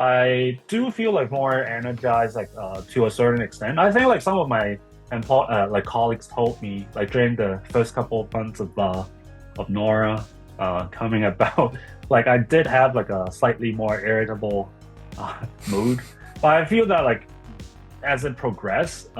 I do feel like more energized, like to a certain extent. I think like some of my like colleagues told me like during the first couple of months of Nora coming about, like I did have like a slightly more irritable mood, but I feel that like as it progressed,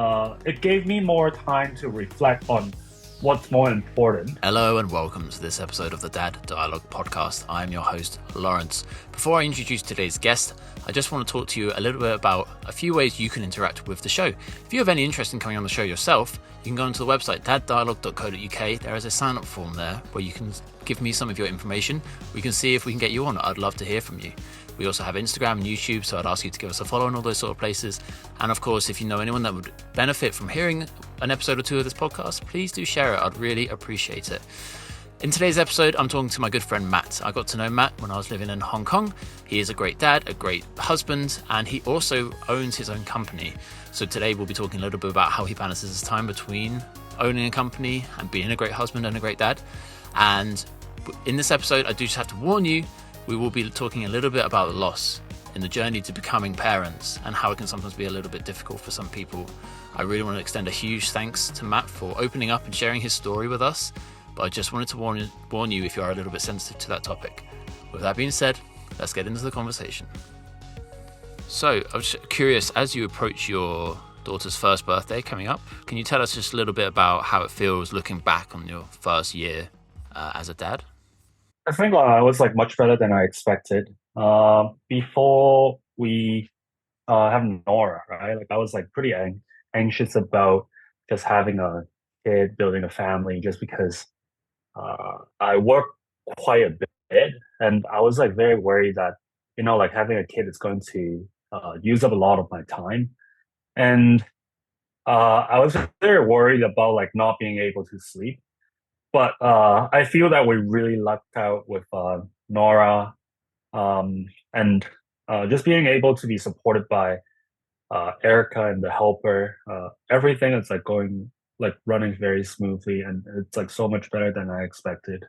it gave me more time to reflect on what's more important. Hello and welcome to this episode of the Dad Dialogue podcast. I'm your host, Laurence. Before I introduce today's guest, I just want to talk to you a little bit about a few ways you can interact with the show. If you have any interest in coming on the show yourself, you can go onto the website daddialogue.co.uk. There is a sign-up form there where you can give me some of your information. We can see if we can get you on. I'd love to hear from you. We also have Instagram and YouTube, so I'd ask you to give us a follow on all those sort of places. And of course, if you know anyone that would benefit from hearing an episode or two of this podcast, please do share it. I'd really appreciate it. In today's episode, I'm talking to my good friend Matt. I got to know Matt when I was living in Hong Kong. He is a great dad, a great husband, and he also owns his own company. So today we'll be talking a little bit about how he balances his time between owning a company and being a great husband and a great dad. And in this episode, I do just have to warn you, we will be talking a little bit about loss in the journey to becoming parents and how it can sometimes be a little bit difficult for some people. I really want to extend a huge thanks to Matt for opening up and sharing his story with us, but I just wanted to warn you if you are a little bit sensitive to that topic. With that being said, let's get into the conversation. So, I was curious, as you approach your daughter's first birthday coming up, can you tell us just a little bit about how it feels looking back on your first year as a dad? I think it was like much better than I expected. Before we have Nora, right? Like I was like pretty anxious about just having a kid, building a family, just because I work quite a bit, and I was like very worried that like having a kid is going to use up a lot of my time, and I was very worried about like not being able to sleep. But I feel that we really lucked out with Nora, and just being able to be supported by Erica and the helper. Everything is like going like running very smoothly, and it's like so much better than I expected.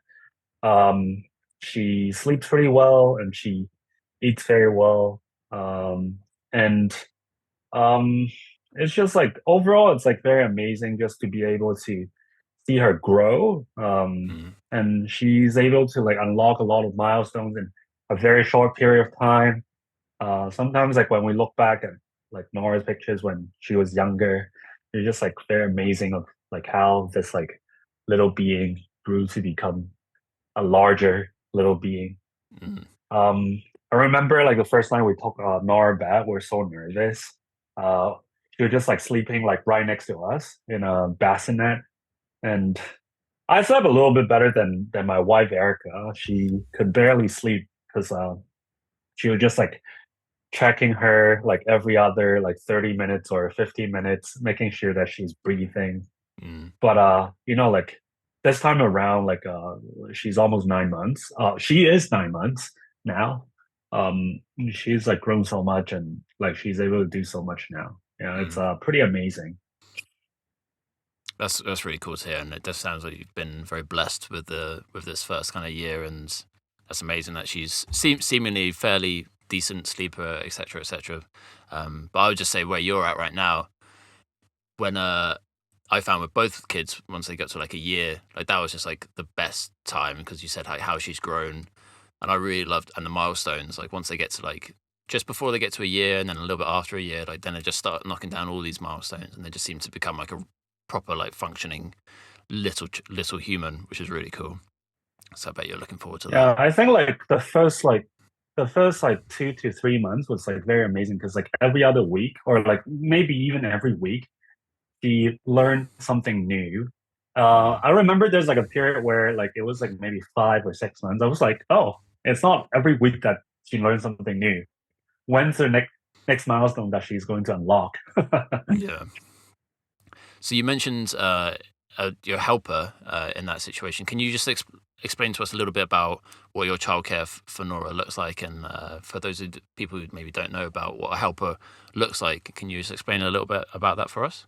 Um, she sleeps pretty well, and she eats very well, and um, it's just like overall, it's like very amazing just to be able to see her grow. Mm. And she's able to like unlock a lot of milestones in a very short period of time. Sometimes like when we look back at like Nora's pictures when she was younger, it's just like very amazing of like how this like little being grew to become a larger little being. Mm. Um, I remember like the first time we took Nora back, we were so nervous. Uh, she was just like sleeping like right next to us in a bassinet, and I slept a little bit better than my wife Erica. She could barely sleep because she was just like checking her like every other like 30 minutes or 15 minutes, making sure that she's breathing. Mm. But like this time around, like she's almost 9 months. She is 9 months now. She's like grown so much, and like she's able to do so much now. Yeah, it's Mm. pretty amazing. That's really cool to hear, and it does sound like you've been very blessed with this first kind of year, and that's amazing that she's seemingly fairly decent sleeper, etc., etc. But I would just say where you're at right now, when I found with both kids once they got to like a year, like that was just like the best time because you said like how she's grown, and I really loved and the milestones like once they get to like just before they get to a year and then a little bit after a year, like then they just start knocking down all these milestones and they just seem to become like a proper like functioning little human, which is really cool. So I bet you're looking forward to that. Yeah, I think like the first like 2 to 3 months was like very amazing because like every other week or like maybe even every week she learned something new. Mm. I remember there's like a period where like it was like maybe 5 or 6 months. I was like, oh, it's not every week that she learns something new. When's the next milestone that she's going to unlock? Yeah. So you mentioned your helper in that situation. Can you just explain to us a little bit about what your childcare for Nora looks like, and for those people who maybe don't know about what a helper looks like, can you just explain a little bit about that for us?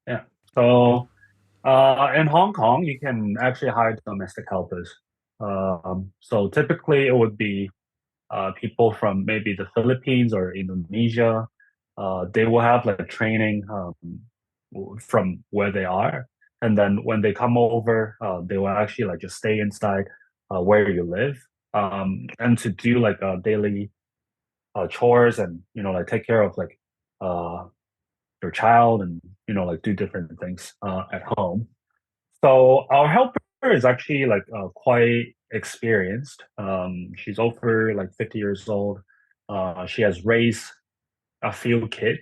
Yeah. So in Hong Kong, you can actually hire domestic helpers. So typically it would be people from maybe the Philippines or Indonesia. They will have like training from where they are, and then when they come over, they will actually like just stay inside where you live, and to do like daily chores and like take care of like uh your child and like do different things at home. So our helper is actually like quite experienced. She's over like 50 years old. She has raised a few kids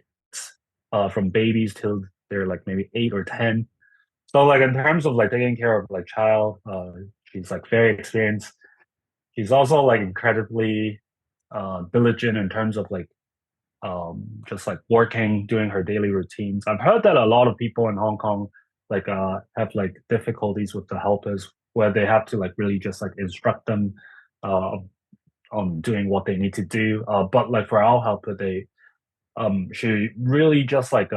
from babies till they're like maybe 8 or 10. So like in terms of like taking care of like child, she's like very experienced. She's also like incredibly diligent in terms of like just like working, doing her daily routines. I've heard that a lot of people in Hong Kong like have like difficulties with the helpers where they have to like really just like instruct them uh on doing what they need to do. But like for our helper, she really just like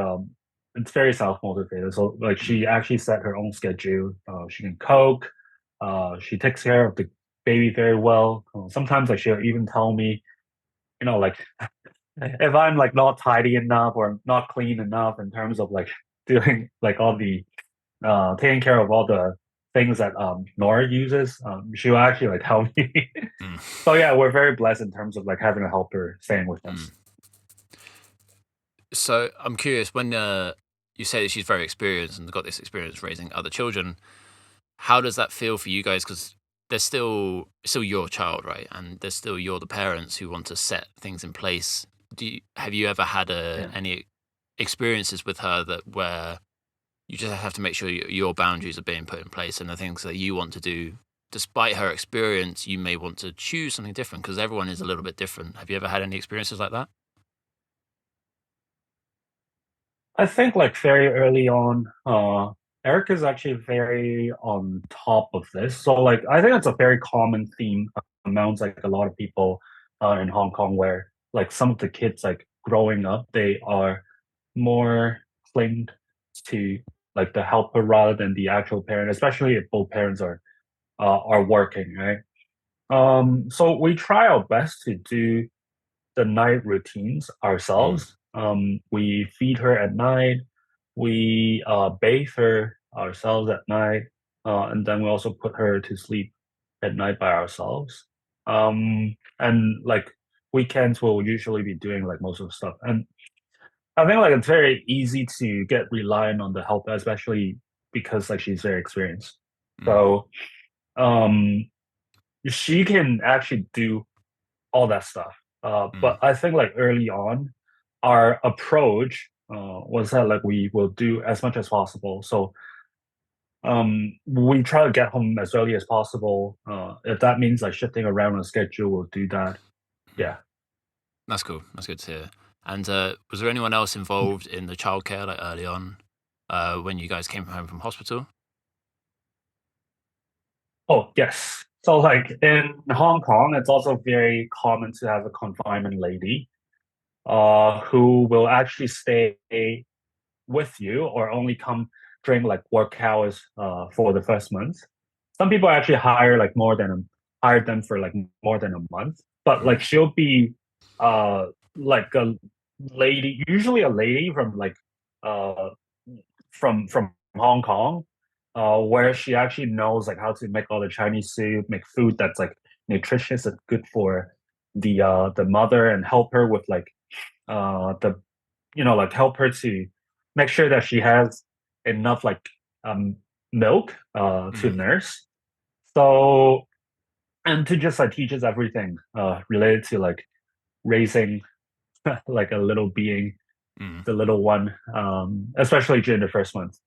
it's very self-motivated. So like she Mm. actually set her own schedule. She can cook. She takes care of the baby very well. Sometimes like she'll even tell me, like if I'm like not tidy enough or not clean enough in terms of like doing like all the taking care of all the things that Nora uses, she'll actually like tell me. Mm. So yeah, we're very blessed in terms of like having a helper staying with Mm. us. So I'm curious when you say that she's very experienced and got this experience raising other children. How does that feel for you guys? Because there's still your child, right? And there's still you're the parents who want to set things in place. Have you ever had Yeah. any experiences with her that where you just have to make sure your boundaries are being put in place and the things that you want to do, despite her experience, you may want to choose something different because everyone is a little bit different. Have you ever had any experiences like that? I think like very early on, Eric is actually very on top of this. So like I think it's a very common theme amongst like a lot of people in Hong Kong where like some of the kids like growing up, they are more clinged to like the helper rather than the actual parent, especially if both parents are working, right? So we try our best to do the night routines Mm. ourselves. We feed her at night. We bathe her ourselves at night, and then we also put her to sleep at night by ourselves. And like weekends, we'll usually be doing like most of the stuff. And I think like it's very easy to get reliant on the help, especially because like she's very experienced. Mm. So um, she can actually do all that stuff. Mm. But I think like early on, our approach was that like we will do as much as possible. So we try to get home as early as possible. If that means like shifting around the schedule, we'll do that. Mm. Yeah. That's cool. That's good to hear. And was there anyone else involved in the childcare like early on when you guys came home from hospital? Oh, yes. So like in Hong Kong, it's also very common to have a confinement lady who will actually stay with you or only come during like work hours for the first month. Some people actually hire them for like more than a month, but like Mm. she'll be uh like a lady, usually a lady uh from Hong Kong, where she actually knows like how to make all the Chinese soup, make food that's like nutritious and good for the mother and help her with like the like help her to make sure that she has enough like um milk to Mm. nurse. So and to just like teach us everything related to like raising like a little being, Mm. the little one, especially during the first month.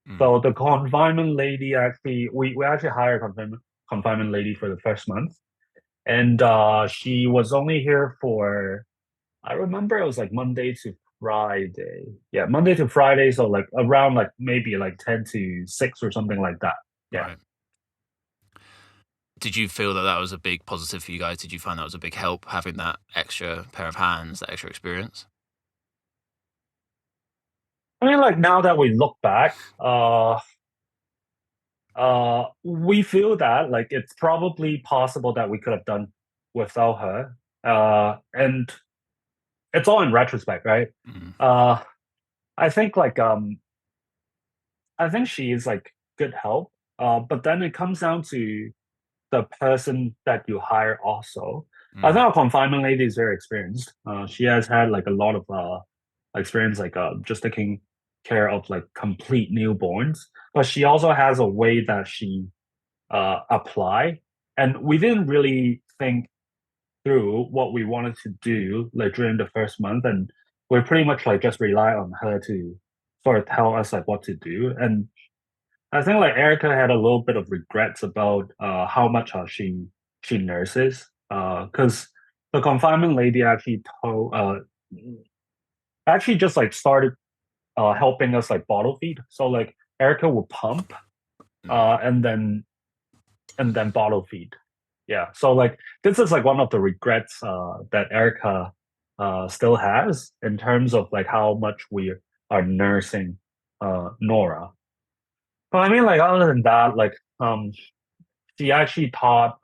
Mm. So the confinement lady actually we actually hired a confinement lady for the first month. And she was only here for I remember it was like Monday to Friday. Yeah, Monday to Friday. So like around like maybe like 10 to 6 or something like that. Yeah. Right. Did you feel that that was a big positive for you guys? Did you find that was a big help having that extra pair of hands, that extra experience? I mean, like now that we look back, we feel that like it's probably possible that we could have done without her. And it's all in retrospect, right? Mm, Uh, I think I think she is like good help. But then it comes down to the person that you hire also. I think mm, our confinement lady is very experienced. She has had like a lot of experience like just taking care of like complete newborns, but she also has a way that she apply. And we didn't really think through what we wanted to do like during the first month, and we pretty much like just rely on her to sort of tell us like what to do. And I think like Erica had a little bit of regrets about how much she nurses because the confinement lady actually told actually just like started helping us like bottle feed. So like Erica would pump mm. and then bottle feed. Yeah. So like this is like one of the regrets that Erica still has in terms of like how much we are nursing Nora. But I mean like other than that, like she actually taught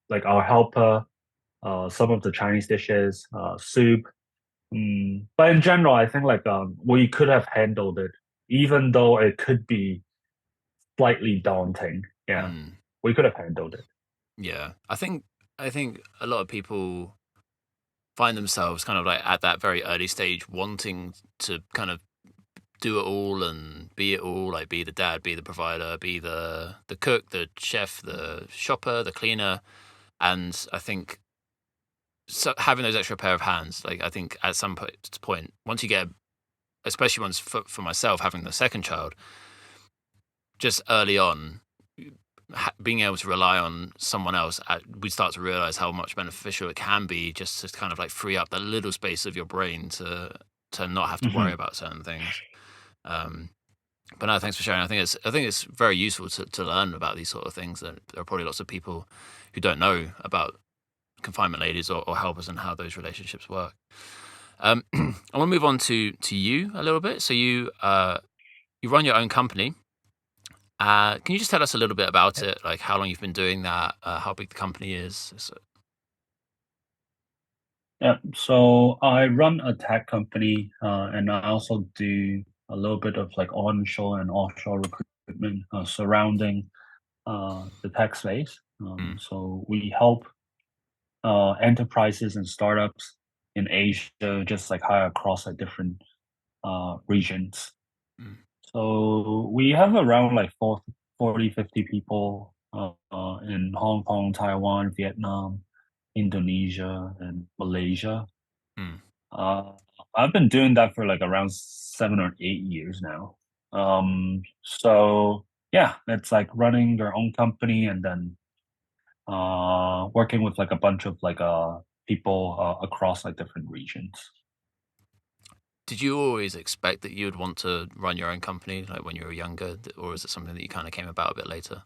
like our helper some of the Chinese dishes, soup. But in general, I think like we could have handled it, even though it could be slightly daunting. Yeah, Mm. we could have handled it. Yeah, I think a lot of people find themselves kind of like at that very early stage wanting to kind of do it all and be it all, like be the dad, be the provider, be the cook, the chef, the shopper, the cleaner. And I think so having those extra pair of hands, like I think at some point, once you get, especially once for myself having the second child, just early on, being able to rely on someone else, we start to realize how much beneficial it can be just to kind of like free up that little space of your brain to not have to worry Hmm. about certain things. Um, but no, thanks for sharing. I think it's very useful to learn about these sort of things. That there are probably lots of people who don't know about confinement ladies or helpers and how those relationships work. I want to move on to you a little bit. So you run your own company. Can you just tell us a little bit about it, like how long you've been doing that, how big the company is? Yeah, so I run a tech company, and I also do a little bit of like onshore and offshore recruitment surrounding the tech space. Mm, So we help enterprises and startups in Asia just like hire across like different regions. mm, So we have around like 40, 50 people in Hong Kong, Taiwan, Vietnam, Indonesia, and Malaysia. mm. Uh, I've been doing that for like around 7 or 8 years now. So yeah, it's like running your own company and then working with like a bunch of like people across like different regions. Did you always expect that you would want to run your own company, like when you were younger, or is it something that you kind of came about a bit later?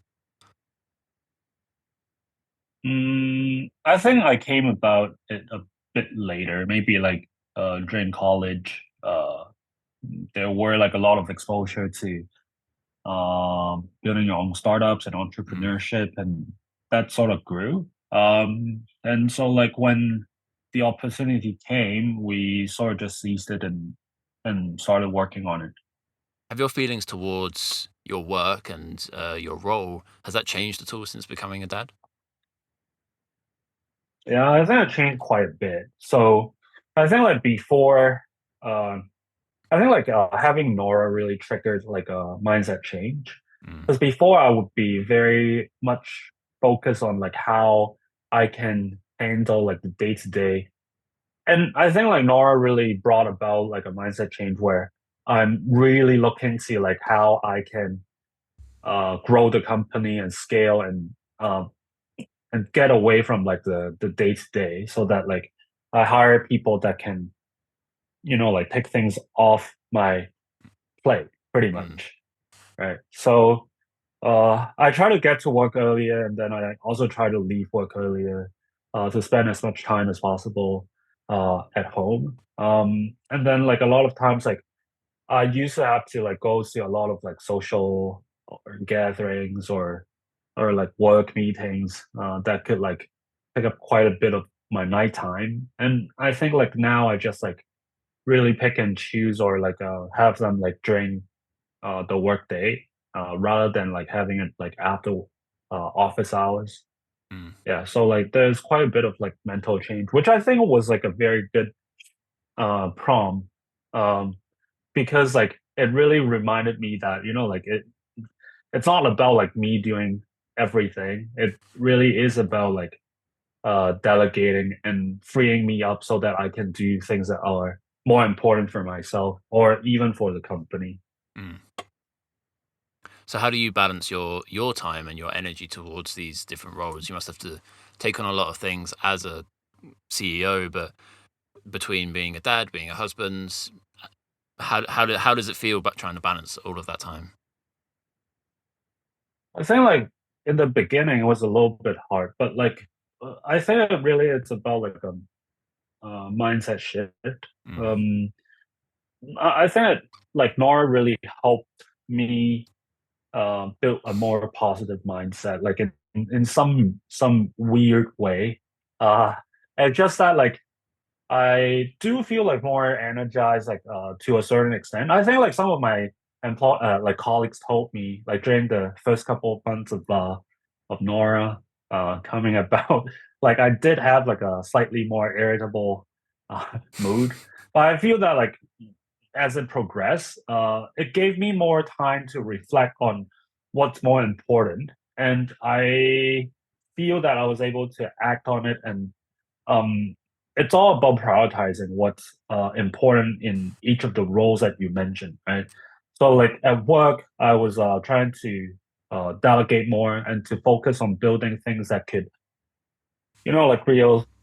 I think I came about it a bit later, maybe like during college. There were like a lot of exposure to building your own startups and Mm. entrepreneurship, and that sort of grew. And so like when the opportunity came, we sort of just seized it and started working on it. Have your feelings towards your work and your role, has that changed at all since becoming a dad? Yeah, I think it changed quite a bit. So I think like before, uh, I think like having Nora really triggered like a mindset change. Mm, Because before I would be very much focused on like how I can handle like the day to day. And I think like Nora really brought about like a mindset change where I'm really looking to like how I can grow the company and scale and get away from like the day to day so that like I hire people that can, like take things off my plate pretty mm. much. Right. So I try to get to work earlier and then I also try to leave work earlier to spend as much time as possible at home. And then like a lot of times like I used to have to like go to a lot of like social gatherings or like work meetings that could like take up quite a bit of my nighttime. And I think like now I just like really pick and choose or like have them like during the work day rather than like having it like after office hours. Mm. Yeah, so like there's quite a bit of like mental change, which I think was like a very good prom um because like it really reminded me that like it's not about like me doing everything. It really is about like delegating and freeing me up so that I can do things that are more important for myself or even for the company. Mm. So how do you balance your time and your energy towards these different roles? You must have to take on a lot of things as a CEO, but between being a dad, being a husband, how does it feel about trying to balance all of that time? I think like in the beginning it was a little bit hard, but like I think really it's about like a mindset shift. Mm. Um, I think that like Nora really helped me build a more positive mindset, like in some weird way. Uh, and just that like I do feel like more energized, like to a certain extent. I think like some of my like colleagues told me like during the first couple of months of Nora coming about, like I did have like a slightly more irritable mood, but I feel that like as it progressed, it gave me more time to reflect on what's more important, and I feel that I was able to act on it and um, it's all about prioritizing what's important in each of the roles that you mentioned, right? So, like at work, I was trying to delegate more and to focus on building things that could, like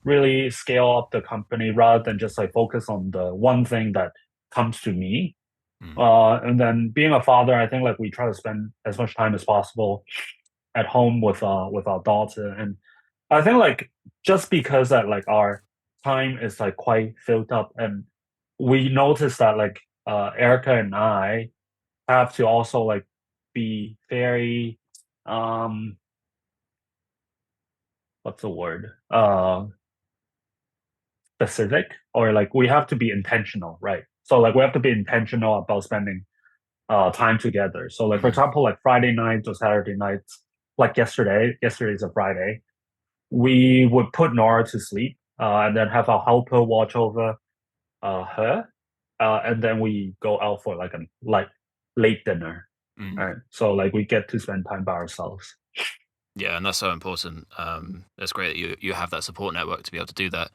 really scale up the company rather than just like focus on the one thing that comes to me. Mm. And then being a father, I think like we try to spend as much time as possible at home with our daughter. And I think like just because that like our time is like quite filled up and we notice that like Erica and I have to also like be very um what's the word? Specific or like we have to be intentional, right? So like we have to be intentional about spending time together. So like for Mm. example, like Friday nights or Saturday nights, like yesterday's a Friday, we would put Nora to sleep and then have our helper watch over her. And then we go out for like a like late dinner. Mm. Right. So like we get to spend time by ourselves. Yeah, and that's so important. It's great that you have that support network to be able to do that.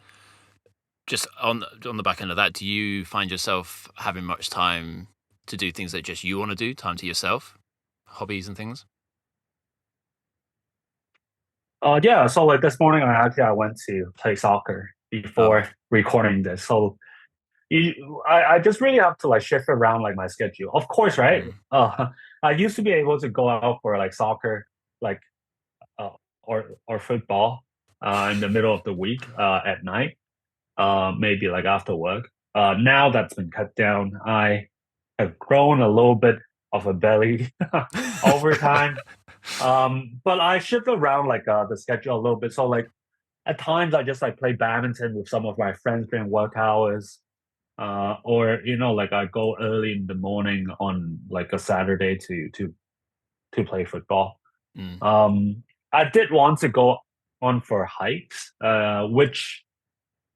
Just on the back end of that, do you find yourself having much time to do things that just you want to do, time to yourself, hobbies and things? Yeah, so like this morning I went to play soccer Oh. before recording this. So I just really have to like shift around like my schedule. Of course, right? Mm. I used to be able to go out for like soccer, like uh, or football in the middle of the week at night, maybe like after work. Now that's been cut down. I have grown a little bit of a belly over time. But I shift around like the schedule a little bit. So like at times I just like play badminton with some of my friends during work hours. Or like I go early in the morning on like a Saturday to play football. Mm. Um, I did want to go on for hikes, which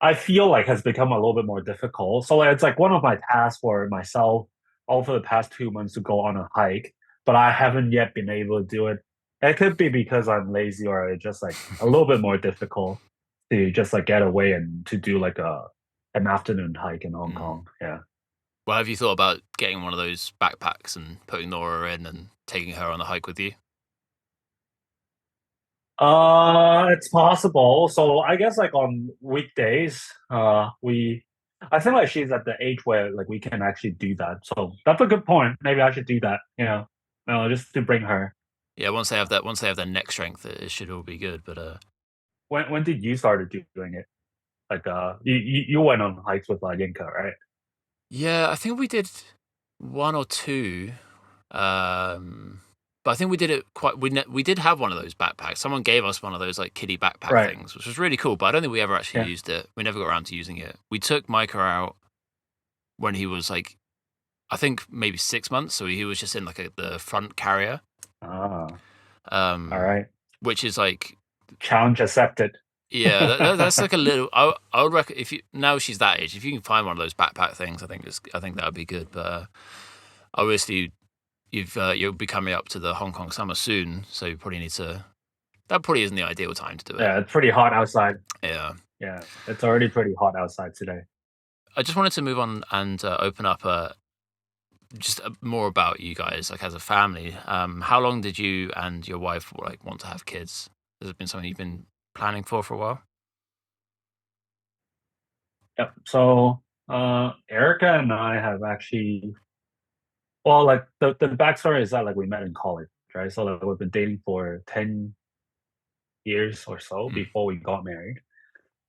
I feel like has become a little bit more difficult. So like, it's like one of my tasks for myself over the past 2 months to go on a hike, but I haven't yet been able to do it. It could be because I'm lazy or it's just like a little bit more difficult to just like get away and to do like an afternoon hike in Hong Mm. Kong. Yeah. Well, have you thought about getting one of those backpacks and putting Nora in and taking her on the hike with you? It's possible. So I guess like on weekdays, I think like she's at the age where like we can actually do that. So that's a good point. Maybe I should do that, just to bring her. Yeah, once they have their neck strength, it should all be good. But When did you start doing it? Like you went on hikes with Yinka, right? yeah, I think we did one or two. Um, but I think we did it quite. We did have one of those backpacks. Someone gave us one of those like kiddie backpack Right. things, which was really cool. But I don't think we ever actually Yeah. used it. We never got around to using it. We took Micah out when he was like, I think maybe 6 months. So he was just in like the front carrier, Ah, all um, right. which is like, Challenge accepted. yeah, that's like a little. I would reckon if you now she's that age, if you can find one of those backpack things, I think that would be good. But obviously you'll be coming up to the Hong Kong summer soon, so you probably need to. That probably isn't the ideal time to do it. Yeah, it's pretty hot outside. Yeah. Yeah, it's already pretty hot outside today. I just wanted to move on and open up just more about you guys, like as a family. How long did you and your wife like want to have kids? Has it been something you've been planning for a while? Yep. So, Erica and I have actually, well, like the backstory is that like we met in college, right? So like we've been dating for 10 years or so Mm, before we got married.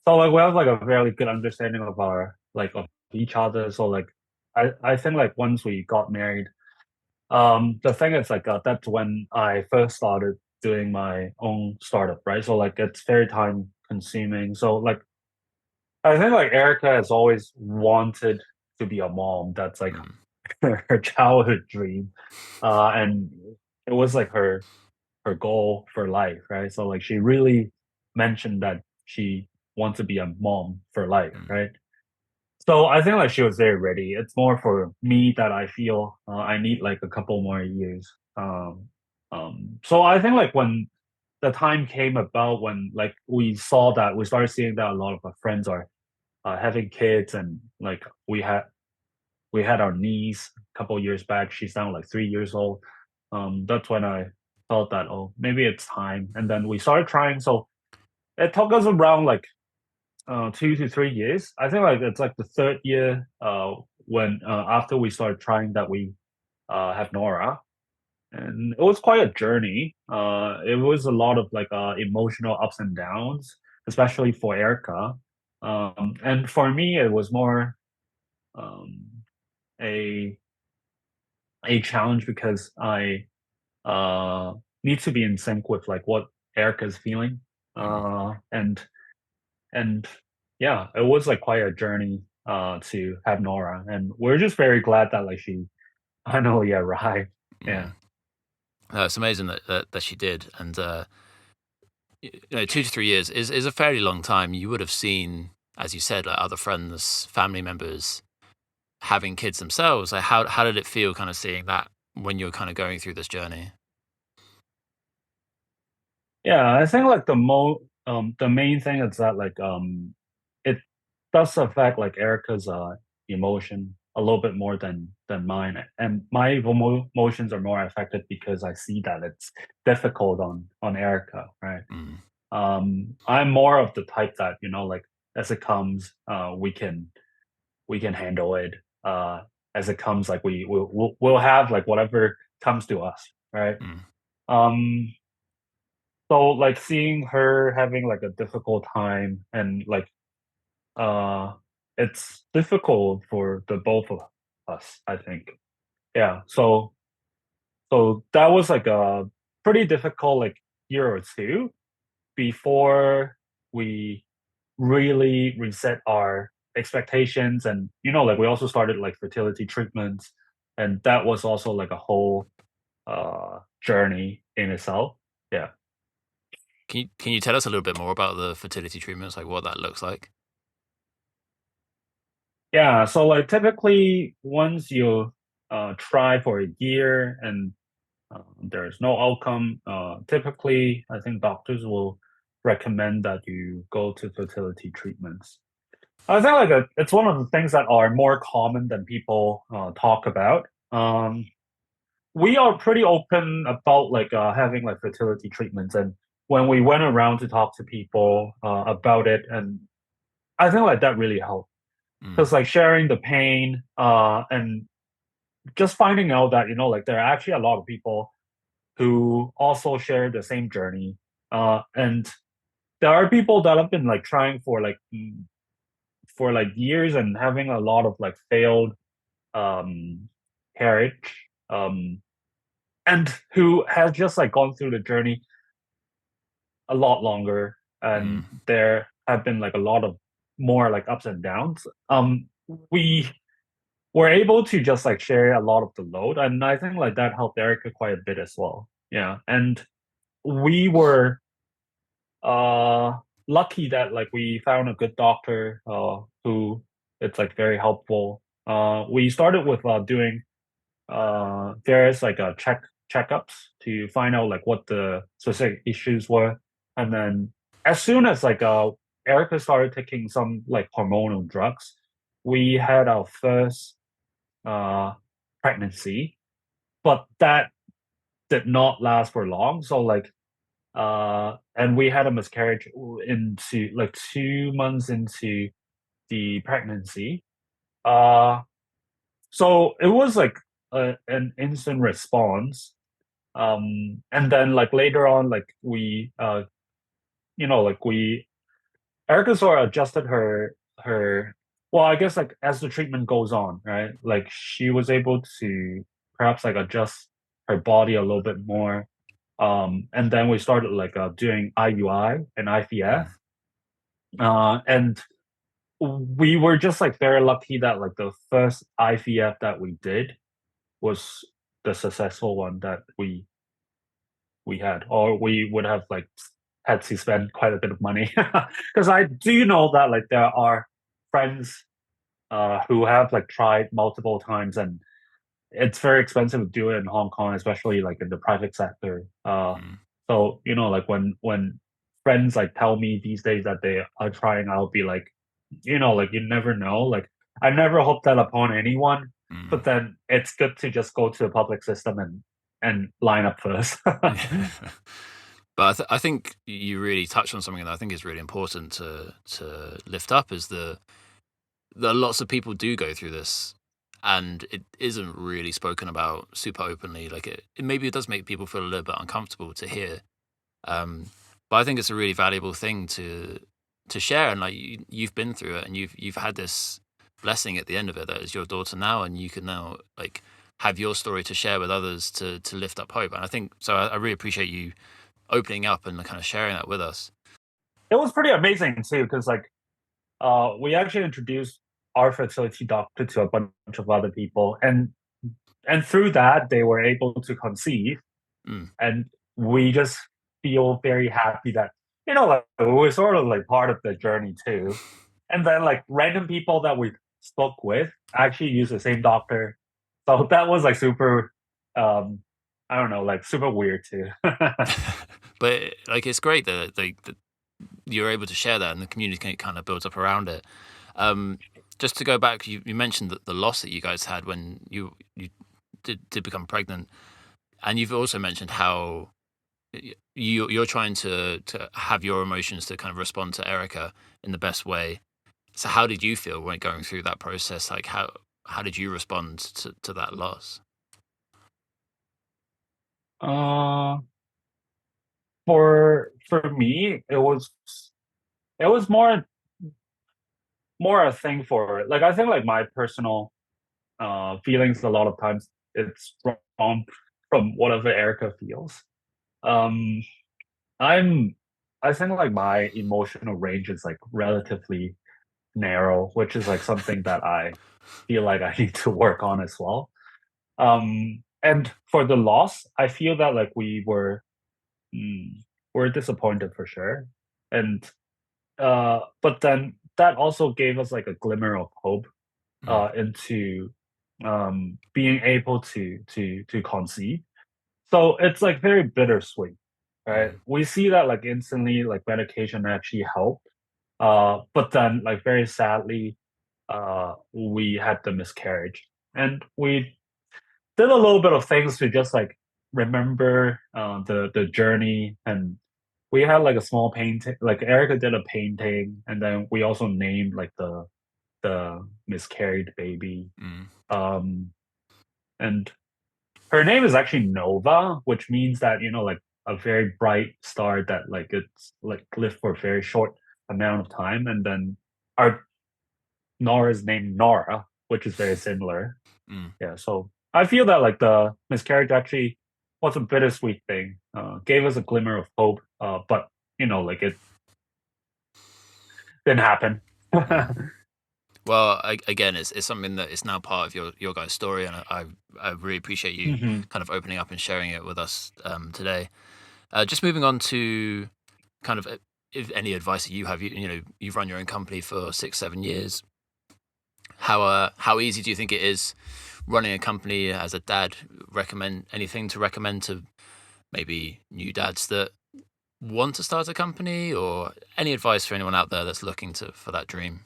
So like we have like a fairly good understanding of our like of each other. So like I think like once we got married, the thing is like that's when I first started doing my own startup, right? So like it's very time consuming. So like I think like Erica has always wanted to be a mom. That's like mm, her childhood dream, and it was like her goal for life, right? So like she really mentioned that she wants to be a mom for life, mm, right? So I think like she was very ready. It's more for me that I feel I need like a couple more years. So I think like when the time came about when like we started seeing that a lot of our friends are having kids and like we had our niece a couple years back. She's now like 3 years old. That's when I felt that oh maybe it's time, and then we started trying. So it took us around like 2 to 3 years. I think like it's like the third year when after we started trying that we have Nora, and it was quite a journey. It was a lot of like emotional ups and downs, especially for Erica. And for me, it was more um, a a challenge because I need to be in sync with like what Erica's feeling. mm. And yeah, it was like quite a journey to have Nora, and we're just very glad that like she finally arrived. Yeah. Mm. It's amazing that she did, and 2 to 3 years is a fairly long time. You would have seen, as you said, like other friends, family members having kids themselves. Like how did it feel, kind of seeing that when you're kind of going through this journey? Yeah, I think like the main thing is that like it does affect like Erica's emotion a little bit more than mine. And my emotions are more affected because I see that it's difficult on Erica, right? Mm, I'm more of the type that, like as it comes, we can handle it. As it comes, like we'll have like whatever comes to us, right? mm, Um, so like seeing her having like a difficult time and like uh it's difficult for the both of us, I think. Yeah. So that was like a pretty difficult like year or two before we really reset our expectations, and like we also started like fertility treatments, and that was also like a whole journey in itself. Yeah. can you tell us a little bit more about the fertility treatments, like what that looks like? Yeah, so like typically once you try for a year and there's no outcome, typically I think doctors will recommend that you go to fertility treatments. I think like it's one of the things that are more common than people talk about. We are pretty open about like having like fertility treatments, and when we went around to talk to people about it, and I think like that really helped Mm, because like sharing the pain and just finding out that like there are actually a lot of people who also share the same journey, and there are people that have been like trying for like years and having a lot of like failed um carriage. and who has just like gone through the journey a lot longer, Mm. and there have been like a lot of more like ups and downs. We were able to just like share a lot of the load, and I think like that helped Erica quite a bit as well. Yeah, and we were uh lucky that like we found a good doctor who it's like very helpful. We started with doing various like checkups to find out like what the specific issues were, and then as soon as like Erica started taking some like hormonal drugs, we had our first uh pregnancy, but that did not last for long. So like and we had a miscarriage into like 2 months into the pregnancy. Uh so it was like an instant response. And then like later on, like we like we Erica sort of adjusted her well, I guess like as the treatment goes on, right? Like she was able to perhaps like adjust her body a little bit more. And then we started like doing IUI and IVF. Mm. And we were just like very lucky that like the first IVF that we did was the successful one that we had, or we would have like had to spend quite a bit of money. Because I do know that like there are friends who have like tried multiple times, and it's very expensive to do it in Hong Kong, especially like in the private sector. Mm. So like when friends like tell me these days that they are trying, I'll be like, like you never know. Like I never hope that upon anyone, Mm. but then it's good to just go to the public system and line up first. Yeah. But I think you really touched on something that I think is really important to lift up is that lots of people do go through this, and it isn't really spoken about super openly. Like maybe it does make people feel a little bit uncomfortable to hear. Um, but I think it's a really valuable thing to share, and like you've been through it, and you've had this blessing at the end of it that is your daughter now, and you can now like have your story to share with others to lift up hope. And I think so. I really appreciate you opening up and kind of sharing that with us. It was pretty amazing too, because like we actually introduced our fertility doctor to a bunch of other people, and through that they were able to conceive, Mm. and we just feel very happy that like we're sort of like part of the journey too. And then like random people that we spoke with actually use the same doctor, so that was like super I don't know, like super weird too. But like it's great that you're able to share that and the community kind of builds up around it. Um, just to go back, you mentioned that the loss that you guys had when you did become pregnant, and you've also mentioned how you're trying to have your emotions to kind of respond to Erica in the best way. So how did you feel when going through that process? Like how did you respond to that loss? uh for me, it was more a thing for like I think like my personal feelings a lot of times it's wrong from whatever Erica feels. Um I'm I think like my emotional range is like relatively narrow, which is like something that I feel like I need to work on as well. And for the loss, I feel that like we're disappointed for sure. And but then that also gave us like a glimmer of hope Mm. into being able to conceive. So it's like very bittersweet, right? Mm. We see that like instantly, like medication actually helped. But then like very sadly, we had the miscarriage, and we did a little bit of things to just like remember the journey, and we had like a small painting. Like Erica did a painting, and then we also named like the miscarried baby. Mm. Um, and her name is actually Nova, which means that like a very bright star that like it's like lived for a very short amount of time, and then our Nora's named Nora, which is very similar. Mm. Yeah, so I feel that like the miscarriage actually was a bittersweet thing. Gave us a glimmer of hope. But like it didn't happen. Mm. Well, again, it's something that is now part of your guys' story, and I really appreciate you Hmm. kind of opening up and sharing it with us today. Just moving on to kind of if any advice that you have, you've run your own company for 6-7 years. How easy do you think it is running a company as a dad? Recommend anything to recommend to maybe new dads that want to start a company, or any advice for anyone out there that's looking to for that dream?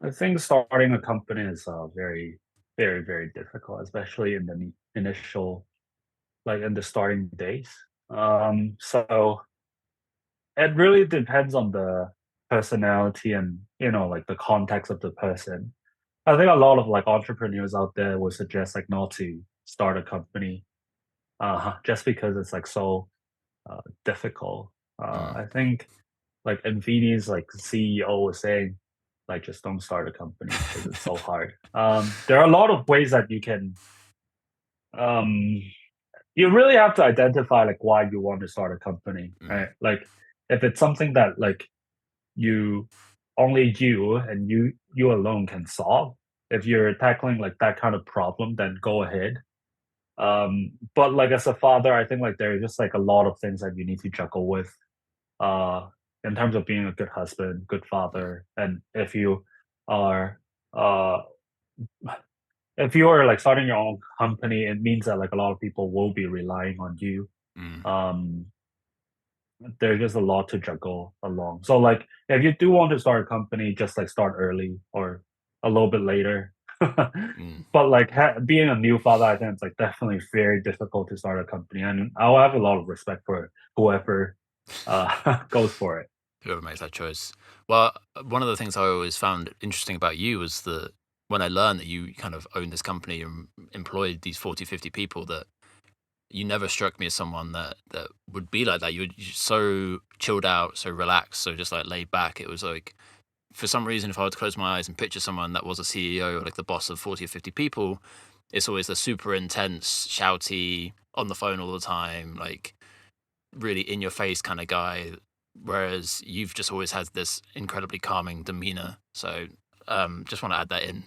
I think starting a company is very, very, very difficult, especially in the initial, like in the starting days. So it really depends on the personality and like the context of the person. I think a lot of like entrepreneurs out there would suggest like not to start a company, just because it's like so difficult. Mm, I think like Nvidia's like CEO was saying, like just don't start a company because it's so hard. There are a lot of ways that um, you really have to identify like why you want to start a company, mm, right? Like if it's something that like you only you and you alone can solve. If you're tackling like that kind of problem, then go ahead. But like as a father, I think like there's just like a lot of things that you need to juggle with uh in terms of being a good husband, good mm, father. And are uh if you are like starting your own company, it means that like a lot of people will be relying on you. mm, Um there's just a lot to juggle along. So like if you do want to start a company, just like start early or a little bit later. mm. But like being a new father, I think it's like definitely very difficult to start a company, and I'll have a lot of respect for whoever goes for it. Whoever makes that choice. Well, one of the things I always found interesting about you was that when I learned that you kind of owned this company and employed these 40, 50 people, that you never struck me as someone that would be like that. You're so chilled out, so relaxed, so just like laid back. It was like, for some reason, if I were to close my eyes and picture someone that was a CEO or like the boss of 40 or 50 people, it's always the super intense, shouty, on the phone all the time, like really in your face kind of guy. Whereas you've just always had this incredibly calming demeanor. So just want to add that in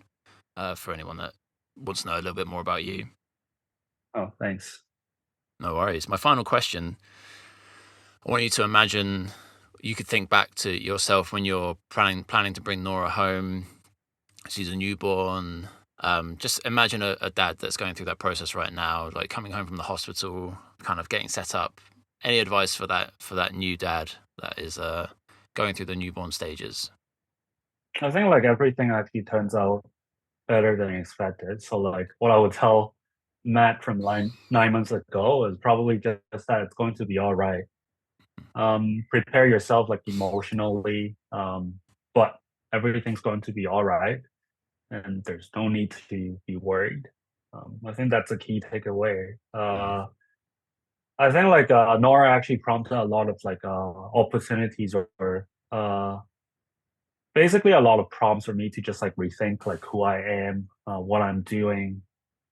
for anyone that wants to know a little bit more about you. Oh, thanks. No worries. My final question, I want you to imagine, you could think back to yourself when you're planning to bring Nora home. She's a newborn. Just imagine a dad that's going through that process right now, like coming home from the hospital, kind of getting set up. Any advice for that new dad that is going through the newborn stages? I think like everything actually turns out better than expected. So like what I would tell Matt from 9 months ago is probably just that it's going to be all right. Prepare yourself like emotionally, but everything's going to be all right, and there's no need to be worried. I think that's a key takeaway. Mm, I think like Nora actually prompted a lot of like opportunities or basically a lot of prompts for me to just like rethink like who I am, what I'm doing,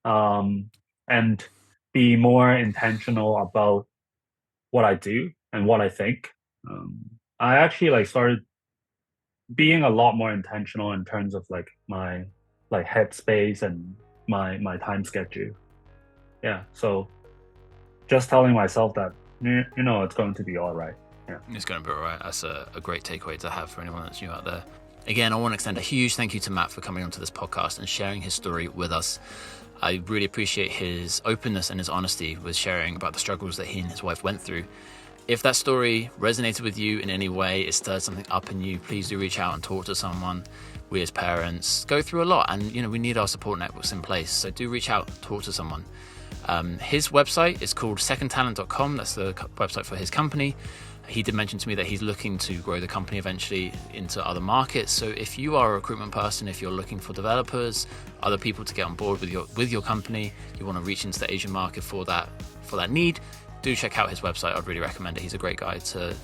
um, and be more intentional about what I do and what I think. Um, I actually like started being a lot more intentional in terms of like my like headspace and my time schedule. Yeah, so just telling myself that it's going to be all right. Yeah. it's going to be all right. That's a great takeaway to have for anyone that's new out there. Again, I want to extend a huge thank you to Matt for coming onto this podcast and sharing his story with us. I really appreciate his openness and his honesty with sharing about the struggles that he and his wife went through. If that story resonated with you in any way, it stirred something up in you, please do reach out and talk to someone. We as parents go through a lot, and we need our support networks in place. So do reach out, talk to someone. His website is called secondtalent.com. That's the website for his company. He did mention to me that he's looking to grow the company eventually into other markets. So if you are a recruitment person, if you're looking for developers, other people to get on board with your company, you want to reach into the Asian market for that need, do check out his website. I'd really recommend it. He's a great guy to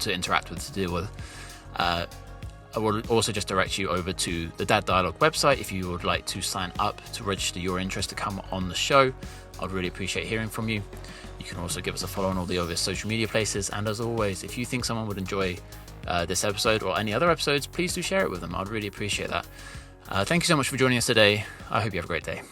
interact with, to deal with. I will also just direct you over to the Dad Dialogue website if you would like to sign up to register your interest to come on the show. I'd really appreciate hearing from you. You can also give us a follow on all the obvious social media places. And as always, if you think someone would enjoy this episode or any other episodes, please do share it with them. I'd really appreciate that. Thank you so much for joining us today. I hope you have a great day.